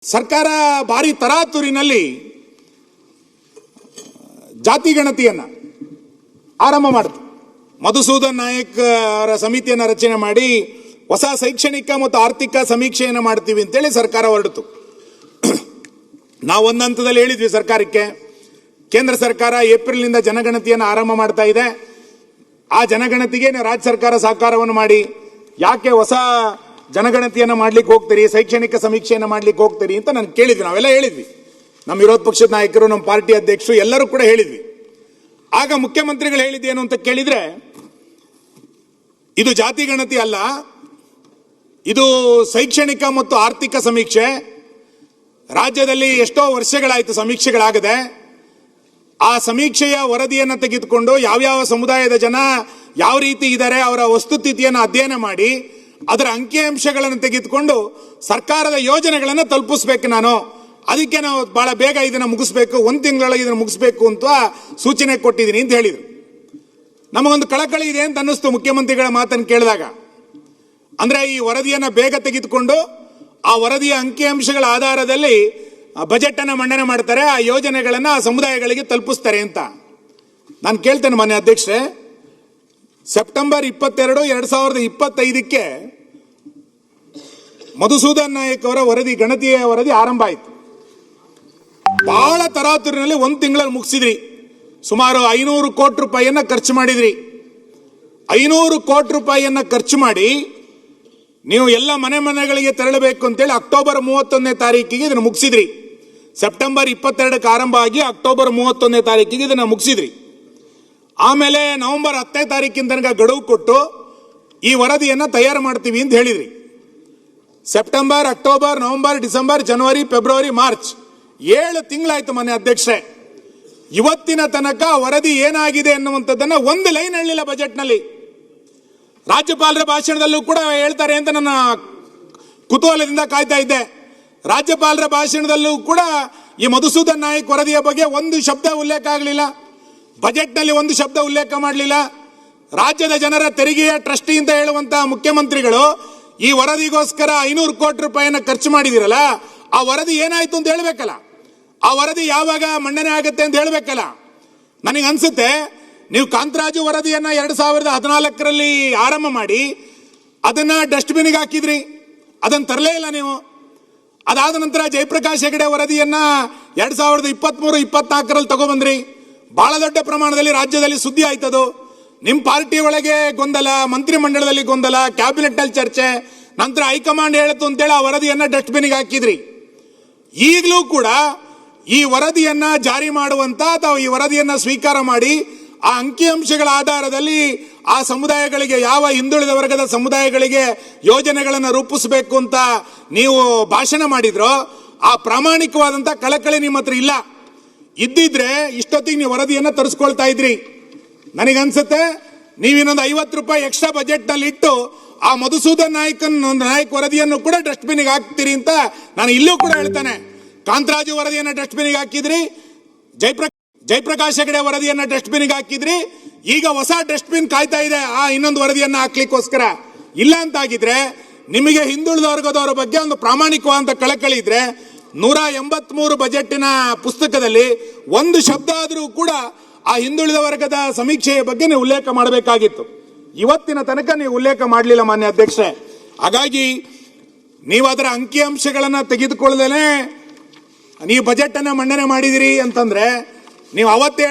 ಸರ್ಕಾರ ಭಾರಿ ತರಾತುರಿನಲ್ಲಿ ಜಾತಿ ಗಣತಿಯನ್ನ ಆರಂಭ ಮಾಡಿತು. ಮಧುಸೂದನ್ ನಾಯಕ್ ಅವರ ಸಮಿತಿಯನ್ನು ರಚನೆ ಮಾಡಿ ಹೊಸ ಶೈಕ್ಷಣಿಕ ಮತ್ತು ಆರ್ಥಿಕ ಸಮೀಕ್ಷೆಯನ್ನು ಮಾಡ್ತೀವಿ ಅಂತೇಳಿ ಸರ್ಕಾರ ಹೊರಡಿತು. ನಾವು ಒಂದು ಹಂತದಲ್ಲಿ ಹೇಳಿದ್ವಿ ಸರ್ಕಾರಕ್ಕೆ, ಕೇಂದ್ರ ಸರ್ಕಾರ ಏಪ್ರಿಲ್ನಿಂದ ಜನಗಣತಿಯನ್ನು ಆರಂಭ ಮಾಡ್ತಾ ಇದೆ, ಆ ಜನಗಣತಿಗೆ ರಾಜ್ಯ ಸರ್ಕಾರ ಸಹಕಾರವನ್ನು ಮಾಡಿ, ಯಾಕೆ ಹೊಸ ಜನಗಣತಿಯನ್ನು ಮಾಡ್ಲಿಕ್ಕೆ ಹೋಗ್ತೀರಿ, ಶೈಕ್ಷಣಿಕ ಸಮೀಕ್ಷೆಯನ್ನು ಮಾಡ್ಲಿಕ್ಕೆ ಹೋಗ್ತೀರಿ ಅಂತ ನಾನು ಕೇಳಿದ್ವಿ. ನಾವೆಲ್ಲ ಹೇಳಿದ್ವಿ, ನಮ್ಮ ವಿರೋಧ ಪಕ್ಷದ ನಾಯಕರು, ನಮ್ಮ ಪಾರ್ಟಿ ಅಧ್ಯಕ್ಷರು ಎಲ್ಲರೂ ಕೂಡ ಹೇಳಿದ್ವಿ. ಆಗ ಮುಖ್ಯಮಂತ್ರಿಗಳು ಹೇಳಿದ್ದೇನು ಅಂತ ಕೇಳಿದ್ರೆ, ಇದು ಜಾತಿ ಗಣತಿ ಅಲ್ಲ, ಇದು ಶೈಕ್ಷಣಿಕ ಮತ್ತು ಆರ್ಥಿಕ ಸಮೀಕ್ಷೆ. ರಾಜ್ಯದಲ್ಲಿ ಎಷ್ಟೋ ವರ್ಷಗಳಾಯಿತು ಸಮೀಕ್ಷೆಗಳಾಗದೆ, ಆ ಸಮೀಕ್ಷೆಯ ವರದಿಯನ್ನು ತೆಗೆದುಕೊಂಡು ಯಾವ್ಯಾವ ಸಮುದಾಯದ ಜನ ಯಾವ ರೀತಿ ಇದ್ದಾರೆ ಅವರ ವಸ್ತುಸ್ಥಿತಿಯನ್ನು ಅಧ್ಯಯನ ಮಾಡಿ ಅದರ ಅಂಕಿಅಂಶಗಳನ್ನು ತೆಗೆದುಕೊಂಡು ಸರ್ಕಾರದ ಯೋಜನೆಗಳನ್ನು ತಲುಪಿಸ್ಬೇಕು. ಅದಕ್ಕೆ ನಾವು ಬಹಳ ಬೇಗ ಇದನ್ನು ಮುಗಿಸ್ಬೇಕು, ಒಂದು ತಿಂಗಳೊಳಗೆ ಇದನ್ನು ಮುಗಿಸ್ಬೇಕು ಅಂತ ಸೂಚನೆ ಕೊಟ್ಟಿದ್ದೀನಿ ಅಂತ ಹೇಳಿದರು. ನಮಗೊಂದು ಕಳಕಳಿ ಇದೆ ಅಂತ ಅನ್ನಿಸ್ತು ಮುಖ್ಯಮಂತ್ರಿಗಳ ಮಾತನ್ನು ಕೇಳಿದಾಗ. ಅಂದ್ರೆ ಈ ವರದಿಯನ್ನು ಬೇಗ ತೆಗೆದುಕೊಂಡು ಆ ವರದಿಯ ಅಂಕಿಅಂಶಗಳ ಆಧಾರದಲ್ಲಿ ಬಜೆಟ್ ಅನ್ನು ಮಂಡನೆ ಮಾಡ್ತಾರೆ, ಆ ಯೋಜನೆಗಳನ್ನು ಆ ಸಮುದಾಯಗಳಿಗೆ ತಲುಪಿಸ್ತಾರೆ ಅಂತ ನಾನು ಕೇಳ್ತೇನೆ. ಮಾನ್ಯ ಅಧ್ಯಕ್ಷರೇ, ಸೆಪ್ಟೆಂಬರ್ 22, 2025ಕ್ಕೆ ಮಧುಸೂದನ್ ನಾಯಕ್ ಅವರ ವರದಿ, ಗಣತಿಯ ವರದಿ ಆರಂಭ ಆಯಿತು. ಬಹಳ ತರಾತುರಿನಲ್ಲಿ ಒಂದು ತಿಂಗಳಲ್ಲಿ ಮುಗಿಸಿದ್ರಿ. ಸುಮಾರು 500 ಕೋಟಿ ರೂಪಾಯಿಯನ್ನ ಖರ್ಚು ಮಾಡಿದ್ರಿ. 500 ಕೋಟಿ ರೂಪಾಯಿಯನ್ನ ಖರ್ಚು ಮಾಡಿ ನೀವು ಎಲ್ಲ ಮನೆಗಳಿಗೆ ತೆರಳಬೇಕು ಅಂತೇಳಿ ಅಕ್ಟೋಬರ್ 31ನೇ ತಾರೀಕಿಗೆ ಇದನ್ನು ಮುಗಿಸಿದ್ರಿ. ಸೆಪ್ಟೆಂಬರ್ 22ಕ್ಕೆ ಆರಂಭ ಆಗಿ ಅಕ್ಟೋಬರ್ 31ನೇ ತಾರೀಕಿಗೆ ಇದನ್ನು ಮುಗಿಸಿದ್ರಿ. ಆಮೇಲೆ ನವೆಂಬರ್ 10ನೇ ತಾರೀಕಿನ ತನಕ ಗಡುವು ಕೊಟ್ಟು ಈ ವರದಿಯನ್ನು ತಯಾರು ಮಾಡ್ತೀವಿ ಅಂತ ಹೇಳಿದ್ರಿ. ಸೆಪ್ಟೆಂಬರ್, ಅಕ್ಟೋಬರ್, ನವೆಂಬರ್, ಡಿಸೆಂಬರ್, ಜನವರಿ, ಫೆಬ್ರವರಿ, ಮಾರ್ಚ್ 7 ತಿಂಗಳಾಯ್ತು ಮಾನ್ಯ ಅಧ್ಯಕ್ಷರೇ. ಇವತ್ತಿನ ತನಕ ವರದಿ ಏನಾಗಿದೆ ಅನ್ನುವಂಥದ್ದನ್ನ ಒಂದು ಲೈನ್ ಹೇಳಿಲ್ಲ ಬಜೆಟ್ನಲ್ಲಿ. ರಾಜ್ಯಪಾಲರ ಭಾಷಣದಲ್ಲೂ ಕೂಡ ಹೇಳ್ತಾರೆ ಅಂತ ನನ್ನ ಕುತೂಹಲದಿಂದ ಕಾಯ್ತಾ ಇದ್ದೆ. ರಾಜ್ಯಪಾಲರ ಭಾಷಣದಲ್ಲೂ ಕೂಡ ಈ ಮಧುಸೂದನ್ ನಾಯಕ್ ವರದಿಯ ಬಗ್ಗೆ ಒಂದು ಶಬ್ದ ಉಲ್ಲೇಖ ಆಗಲಿಲ್ಲ, ಬಜೆಟ್ನಲ್ಲಿ ಒಂದು ಶಬ್ದ ಉಲ್ಲೇಖ ಮಾಡಲಿಲ್ಲ. ರಾಜ್ಯದ ಜನರ ತೆರಿಗೆಯ ಟ್ರಸ್ಟಿ ಅಂತ ಹೇಳುವಂತಹ ಮುಖ್ಯಮಂತ್ರಿಗಳು ಈ ವರದಿಗೋಸ್ಕರ 500 ಕೋಟಿ ರೂಪಾಯಿಯನ್ನು ಖರ್ಚು ಮಾಡಿದಿರಲ್ಲ, ಆ ವರದಿ ಏನಾಯ್ತು ಅಂತ ಹೇಳ್ಬೇಕಲ್ಲ, ಆ ವರದಿ ಯಾವಾಗ ಮಂಡನೆ ಆಗುತ್ತೆ ಅಂತ ಹೇಳ್ಬೇಕಲ್ಲ. ನನಗೆ ಅನ್ಸುತ್ತೆ, ನೀವು ಕಾಂತರಾಜು ವರದಿಯನ್ನ 2014ರಲ್ಲಿ ಆರಂಭ ಮಾಡಿ ಅದನ್ನ ಡಸ್ಟ್ಬಿನ್ಗೆ ಹಾಕಿದ್ರಿ, ಅದನ್ನು ತರಲೇ ಇಲ್ಲ ನೀವು. ಅದಾದ ನಂತರ ಜಯಪ್ರಕಾಶ್ ಹೆಗಡೆ ವರದಿಯನ್ನ 2023-24ರಲ್ಲಿ ತಗೊಬಂದ್ರಿ. ಬಹಳ ದೊಡ್ಡ ಪ್ರಮಾಣದಲ್ಲಿ ರಾಜ್ಯದಲ್ಲಿ ಸುದ್ದಿ ಆಯ್ತದು. ನಿಮ್ಮ ಪಾರ್ಟಿ ಒಳಗೆ ಗೊಂದಲ, ಮಂತ್ರಿಮಂಡಲದಲ್ಲಿ ಗೊಂದಲ, ಕ್ಯಾಬಿನೆಟ್ ನಲ್ಲಿ ಚರ್ಚೆ, ನಂತರ ಹೈಕಮಾಂಡ್ ಹೇಳಿತು ಅಂತೇಳಿ ಆ ವರದಿಯನ್ನ ಡಸ್ಟ್ಬಿನ್ಗೆ ಹಾಕಿದ್ರಿ. ಈಗಲೂ ಕೂಡ ಈ ವರದಿಯನ್ನ ಜಾರಿ ಮಾಡುವಂತ ಅಥವಾ ಈ ವರದಿಯನ್ನ ಸ್ವೀಕಾರ ಮಾಡಿ ಆ ಅಂಕಿಅಂಶಗಳ ಆಧಾರದಲ್ಲಿ ಆ ಸಮುದಾಯಗಳಿಗೆ, ಯಾವ ಹಿಂದುಳಿದ ವರ್ಗದ ಸಮುದಾಯಗಳಿಗೆ ಯೋಜನೆಗಳನ್ನು ರೂಪಿಸಬೇಕು ಅಂತ ನೀವು ಭಾಷಣ ಮಾಡಿದ್ರೋ ಆ ಪ್ರಾಮಾಣಿಕವಾದಂತ ಕಳಕಳಿ ನಿಮ್ಮ ಹತ್ರ ಇಲ್ಲ. ಇದ್ದಿದ್ರೆ ಇಷ್ಟೊತ್ತಿಗೆ ನೀವು ವರದಿಯನ್ನ ತರಿಸ್ಕೊಳ್ತಾ ಇದ್ರಿ. ನನಗನ್ಸುತ್ತೆ ನೀವು ಇನ್ನೊಂದು 50 ರೂಪಾಯಿ ಎಕ್ಸ್ಟ್ರಾ ಬಜೆಟ್ ನಲ್ಲಿ ಇಟ್ಟು ಆ ಮಧುಸೂದನ್ ನಾಯಕ್ ವರದಿಯನ್ನು ಕೂಡ ಡಸ್ಟ್ಬಿನ್ಗೆ ಹಾಕ್ತೀರಿ ಅಂತ ನಾನು ಇಲ್ಲೂ ಕೂಡ ಹೇಳ್ತಾನೆ. ಕಾಂತರಾಜು ವರದಿಯನ್ನ ಡಸ್ಟ್ಬಿನ್ಗೆ ಹಾಕಿದ್ರಿ, ಜಯಪ್ರಕಾಶ್ ಹೆಗಡೆ ವರದಿಯನ್ನ ಡಸ್ಟ್ಬಿನ್ಗೆ ಹಾಕಿದ್ರಿ. ಈಗ ಹೊಸ ಡಸ್ಟ್ಬಿನ್ ಕಾಯ್ತಾ ಇದೆ ಆ ಇನ್ನೊಂದು ವರದಿಯನ್ನ ಹಾಕ್ಲಿಕ್ಕೋಸ್ಕರ. ಇಲ್ಲ ಅಂತಾಗಿದ್ರೆ ನಿಮಗೆ ಹಿಂದುಳಿದ ವರ್ಗದವರ ಬಗ್ಗೆ ಒಂದು ಪ್ರಾಮಾಣಿಕವಾದ ಕಳಕಳಿ ಇದ್ರೆ 183 ಬಜೆಟಿನ ಪುಸ್ತಕದಲ್ಲಿ ಒಂದು ಶಬ್ದ ಆದರೂ ಕೂಡ ಆ ಹಿಂದುಳಿದ ವರ್ಗದ ಸಮೀಕ್ಷೆಯ ಬಗ್ಗೆ ನೀವು ಉಲ್ಲೇಖ ಮಾಡಬೇಕಾಗಿತ್ತು. ಇವತ್ತಿನ ತನಕ ನೀವು ಉಲ್ಲೇಖ ಮಾಡಲಿಲ್ಲ ಮಾನ್ಯ ಅಧ್ಯಕ್ಷರೇ. ಹಾಗಾಗಿ ನೀವು ಅದರ ಅಂಕಿಅಂಶಗಳನ್ನು ತೆಗೆದುಕೊಳ್ಳದೇನೆ ನೀವು ಬಜೆಟ್ ಅನ್ನ ಮಂಡನೆ ಮಾಡಿದಿರಿ ಅಂತಂದ್ರೆ ನೀವು ಅವತ್ತೇ